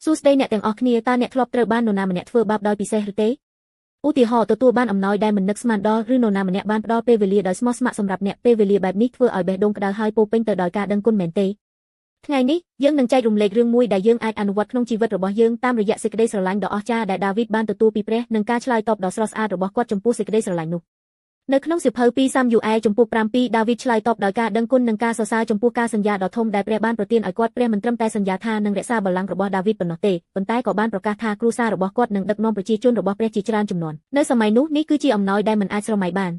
សួស្តីអ្នកទាំងអស់គ្នាតើអ្នកធ្លាប់ត្រូវបាននរណាម្នាក់ធ្វើបាបដោយពិសេសឬទេឧទាហរណ៍ទទួលបានអំណោយដែលមិននឹកស្មានដល់ឬនរណាម្នាក់បានផ្ដល់ពេលវេលាដោយស្មោះស្ម័គ្រសម្រាប់អ្នកពេលវេលាបែបនេះធ្វើឲ្យបេះដូងក្តៅហើយពោពេញទៅដោយការដឹងគុណមែនទេថ្ងៃនេះយើងនឹងចែករំលែករឿងមួយដែលយើងអាចអនុវត្តក្នុងជីវិតរបស់យើងតាមរយៈសេចក្តីស្រឡាញ់ដ៏អស្ចារ្យដែលដាវីតបានទទួលពីព្រះនិងការឆ្លើយតបដ៏ស្រស់ស្អាតរបស់គាត់ចំពោះសេចក្តីស្រឡាញ់នោះនៅក្នុងសៀវភៅពីសាមយូអែលចំពោះ7ដាវីតឆ្លើយតបដោយការដឹងគុណនិងការសរសើរចំពោះការសន្យាដ៏ធំដែលព្រះបានប្រទានឲ្យគាត់ព្រះមិនត្រឹមតែសន្យាថានឹងរក្សាបល្ល័ង្ករបស់ដាវីតប៉ុណ្ណោះទេប៉ុន្តែក៏បានប្រកាសថាគ្រួសាររបស់គាត់នឹងដឹកនាំប្រជាជនរបស់ព្រះជាច្រើនជំនាន់នៅសម័យនោះនេះគឺជាអំណោយដែលមិនអាចស្រមៃបាន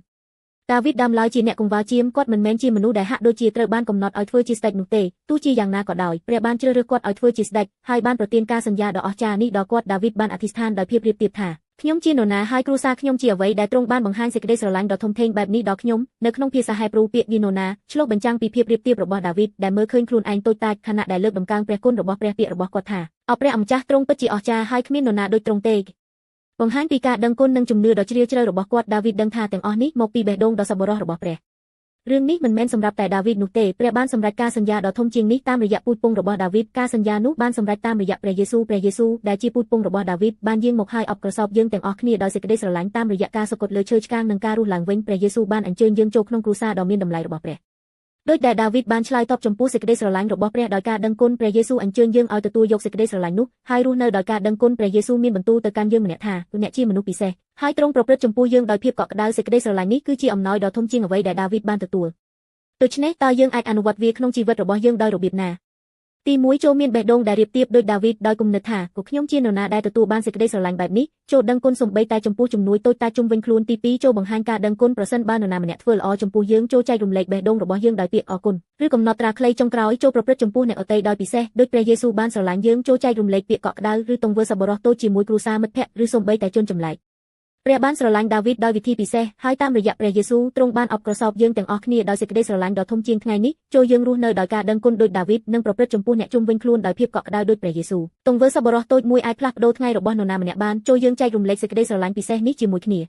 ដាវីតដើមឡើយជាអ្នកកង្វល់ជាមគាត់មិនមែនជាមនុស្សដែលហាក់ដូចជាត្រូវបានកំណត់ឲ្យធ្វើជាស្ដេចនោះទេទោះជាយ៉ាងណាក៏ដោយព្រះបានជ្រើសរើសគាត់ឲ្យធ្វើជាស្ដេចហើយបានប្រទានការសន្យាដ៏អស្ចារ្យនេះដល់គាត់ដាវីតបានអធិស្ឋានដោយភាពរៀបរៀបថាខ្ញុំជានរណាហើយគ្រួសារខ្ញុំជាអ្វីដែលទ្រង់បានបង្ហាញសេចក្តីស្រឡាញ់ដ៏ធំធេងបែបនេះដល់ខ្ញុំនៅក្នុងភាសាហេប្រ៊ូពាក្យយីណូណាឆ្លុះបញ្ចាំងពីភាពរៀបរៀបរបស់ដាវីតដែលមើលឃើញខ្លួនឯងតូចតាចខណៈដែលលើកតម្កើងព្រះគុណរបស់ព្រះពាក្យរបស់គាត់ថាអោព្រះអម្ចាស់ទ្រង់ពិតជាអស្ចារ្យហើយគ្មាននរណាដូចទ្រង់ទេបង្ហាញពីការដឹងគុណនិងជំនឿដ៏ជ្រាលជ្រៅរបស់គាត់ដាវីតដឹងថាទាំងអស់នេះមកពីបេះដូងដ៏សប្បុរសរបស់ព្រះរឿងនេះមិនមែនសម្រាប់តែដាវីតនោះទេព្រះបានសម្រេចការសន្យាដ៏ធំជាងនេះតាមរយៈពូជពង្សរបស់ដាវីតការសន្យានោះបានសម្រេចតាមរយៈព្រះយេស៊ូវដែលជាពូជពង្សរបស់ដាវីតបានយាងមកហើយអបក្រសោបយើងទាំងអស់គ្នាដោយសេចក្តីស្រឡាញ់តាមរយៈការសុគតលើឈើឆ្កាងនិងការរស់ឡើងវិញព្រះយេស៊ូវបានអញ្ជើញយើងចូលក្នុងគ្រួសារដ៏មានតម្លៃរបស់ព្រះដោយដែលដាវីតបានឆ្លើយតបចំពោះសេចក្តីស្រឡាញ់របស់ព្រះដោយការដឹងគុណព្រះយេស៊ូវអញ្ជើញយើងឲ្យទទួលយកសេចក្តីស្រឡាញ់នោះហើយរស់នៅដោយការដឹងគុណព្រះយេស៊ូវមានបន្ទូលទៅកាន់យើងម្នាក់ថាអ្នកជាមនុស្សពិសេសហើយទ្រង់ប្រព្រឹត្តចំពោះយើងដោយភាពកក់ក្ដៅសេចក្តីស្រឡាញ់នេះគឺជាអំណោយដ៏ធំជាងអ្វីដែលដាវីតបានទទួលដូច្នេះតើយើងអាចអនុវត្តវាក្នុងជីវិតរបស់យើងដោយរបៀបណាទី1ចូលមានបេះដូងដែលរៀបទៀបដូចដាវីតដោយគំនិតថាក៏ខ្ញុំជានរណាដែលទទួលបានសេចក្តីស្រឡាញ់បែបនេះចូលដឹងគុណសំបីតែចំពោះជំនួយតូចតាចជុំវិញខ្លួនទី2ចូលបង្ហាញការដឹងគុណប្រសិនបើនរណាម្នាក់ធ្វើល្អចំពោះយើងចូលចែករំលែកបេះដូងរបស់យើងដោយពាក្យអរគុណឬកំណត់ត្រាខ្លីចុងក្រោយចូលប្រព្រឹត្តចំពោះអ្នកដទៃដោយពិសេសដូចព្រះយេស៊ូវបានស្រឡាញ់យើងចូលចែករំលែកពាក្យកក់ក្ដៅឬទង្វើសប្បុរសតូចជាមួយគ្រួសារមិត្តភក្តិឬសូម្បីតែជនចម្លែកព្រះបានស្រឡាញ់ដាវីតដោយវិធីពិសេសហើយតាមរយៈព្រះយេស៊ូវទ្រង់បានអបក្រសោបយើងទាំងអស់គ្នាដោយសេចក្តីស្រឡាញ់ដ៏ធំជាងថ្ងៃនេះចូលយើងរស់នៅដោយការដឹងគុណដូចដាវីតនិងប្រព្រឹត្តចំពោះអ្នកជុំវិញខ្លួនដោយភាពកក់ក្ដៅដូចព្រះយេស៊ូវទង្វើសប្បុរសតូចមួយអាចផ្លាស់ប្ដូរថ្ងៃរបស់នរណាម្នាក់បានចូលយើងចែករំលែកសេចក្តីស្រឡាញ់ពិសេសនេះជាមួយគ្នា